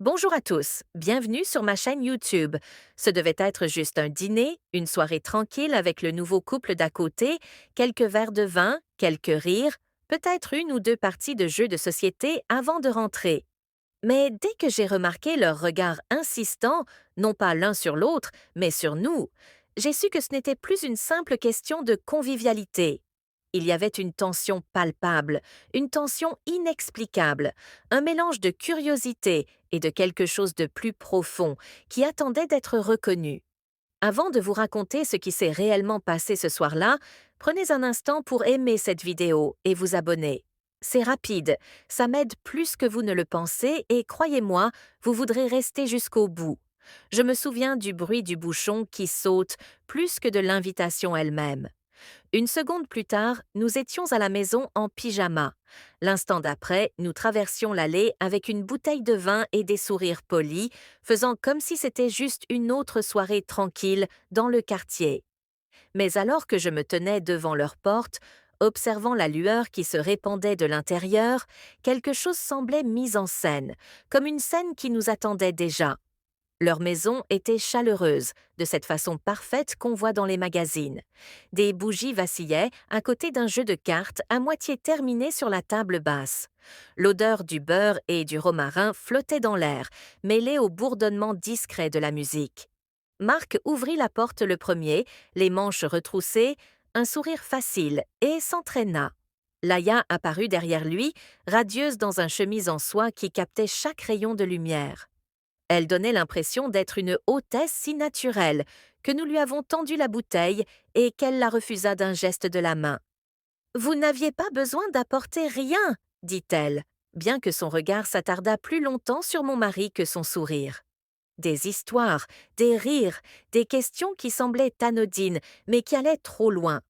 Bonjour à tous, bienvenue sur ma chaîne YouTube. Ce devait être juste un dîner, une soirée tranquille avec le nouveau couple d'à côté, quelques verres de vin, quelques rires, peut-être une ou deux parties de jeux de société avant de rentrer. Mais dès que j'ai remarqué leur regard insistant, non pas l'un sur l'autre, mais sur nous, j'ai su que ce n'était plus une simple question de convivialité. Il y avait une tension palpable, une tension inexplicable, un mélange de curiosité et de quelque chose de plus profond qui attendait d'être reconnu. Avant de vous raconter ce qui s'est réellement passé ce soir-là, prenez un instant pour aimer cette vidéo et vous abonner. C'est rapide, ça m'aide plus que vous ne le pensez et croyez-moi, vous voudrez rester jusqu'au bout. Je me souviens du bruit du bouchon qui saute plus que de l'invitation elle-même. Une seconde plus tard, nous étions à la maison en pyjama. L'instant d'après, nous traversions l'allée avec une bouteille de vin et des sourires polis, faisant comme si c'était juste une autre soirée tranquille dans le quartier. Mais alors que je me tenais devant leur porte, observant la lueur qui se répandait de l'intérieur, quelque chose semblait mis en scène, comme une scène qui nous attendait déjà. Leur maison était chaleureuse, de cette façon parfaite qu'on voit dans les magazines. Des bougies vacillaient à côté d'un jeu de cartes à moitié terminé sur la table basse. L'odeur du beurre et du romarin flottait dans l'air, mêlée au bourdonnement discret de la musique. Marc ouvrit la porte le premier, les manches retroussées, un sourire facile, et s'entraîna. Laïa apparut derrière lui, radieuse dans un chemise en soie qui captait chaque rayon de lumière. Elle donnait l'impression d'être une hôtesse si naturelle que nous lui avons tendu la bouteille et qu'elle la refusa d'un geste de la main. Vous n'aviez pas besoin d'apporter rien, dit-elle, bien que son regard s'attardât plus longtemps sur mon mari que son sourire. Des histoires, des rires, des questions qui semblaient anodines, mais qui allaient trop loin.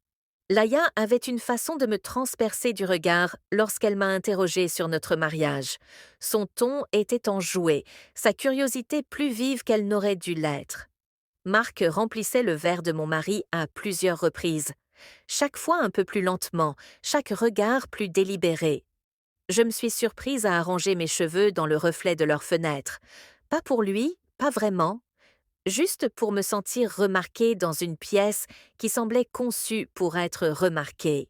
Laïa avait une façon de me transpercer du regard lorsqu'elle m'a interrogée sur notre mariage. Son ton était enjoué, sa curiosité plus vive qu'elle n'aurait dû l'être. Marc remplissait le verre de mon mari à plusieurs reprises, chaque fois un peu plus lentement, chaque regard plus délibéré. Je me suis surprise à arranger mes cheveux dans le reflet de leur fenêtre. Pas pour lui, pas vraiment, juste pour me sentir remarquée dans une pièce qui semblait conçue pour être remarquée.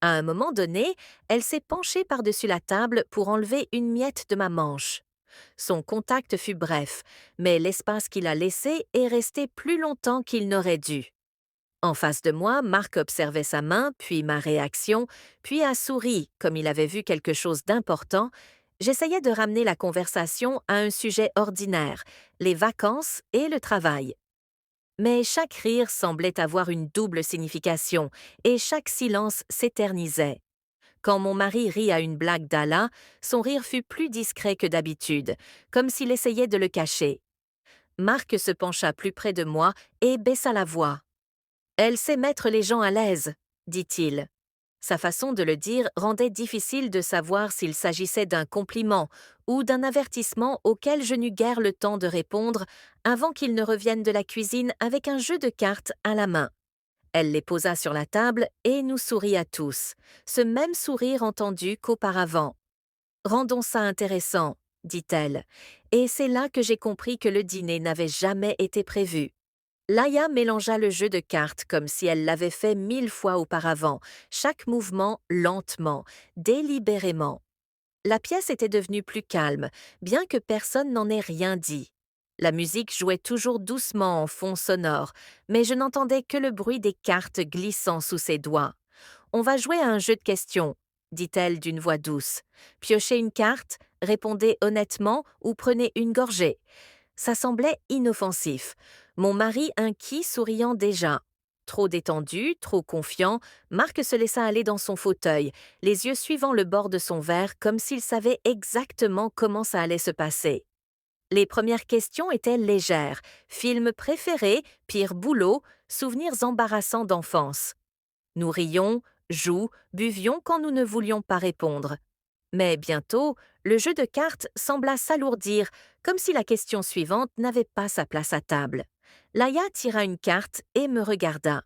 À un moment donné, elle s'est penchée par-dessus la table pour enlever une miette de ma manche. Son contact fut bref, mais l'espace qu'il a laissé est resté plus longtemps qu'il n'aurait dû. En face de moi, Marc observait sa main, puis ma réaction, puis a souri comme il avait vu quelque chose d'important. J'essayais de ramener la conversation à un sujet ordinaire, les vacances et le travail. Mais chaque rire semblait avoir une double signification, et chaque silence s'éternisait. Quand mon mari rit à une blague d'Allah, son rire fut plus discret que d'habitude, comme s'il essayait de le cacher. Marc se pencha plus près de moi et baissa la voix. Elle sait mettre les gens à l'aise, dit-il. Sa façon de le dire rendait difficile de savoir s'il s'agissait d'un compliment ou d'un avertissement auquel je n'eus guère le temps de répondre avant qu'il ne revienne de la cuisine avec un jeu de cartes à la main. Elle les posa sur la table et nous sourit à tous, ce même sourire entendu qu'auparavant. Rendons ça intéressant, dit-elle, et c'est là que j'ai compris que le dîner n'avait jamais été prévu. Laïa mélangea le jeu de cartes comme si elle l'avait fait 1000 fois auparavant, chaque mouvement lentement, délibérément. La pièce était devenue plus calme, bien que personne n'en ait rien dit. La musique jouait toujours doucement en fond sonore, mais je n'entendais que le bruit des cartes glissant sous ses doigts. On va jouer à un jeu de questions, dit-elle d'une voix douce. Piochez une carte, répondez honnêtement ou prenez une gorgée. Ça semblait inoffensif. Mon mari inquis souriant déjà. Trop détendu, trop confiant, Marc se laissa aller dans son fauteuil, les yeux suivant le bord de son verre comme s'il savait exactement comment ça allait se passer. Les premières questions étaient légères. Film préféré, pire boulot, souvenirs embarrassants d'enfance. Nous rions, buvions quand nous ne voulions pas répondre. Mais bientôt, le jeu de cartes sembla s'alourdir, comme si la question suivante n'avait pas sa place à table. Laïa tira une carte et me regarda.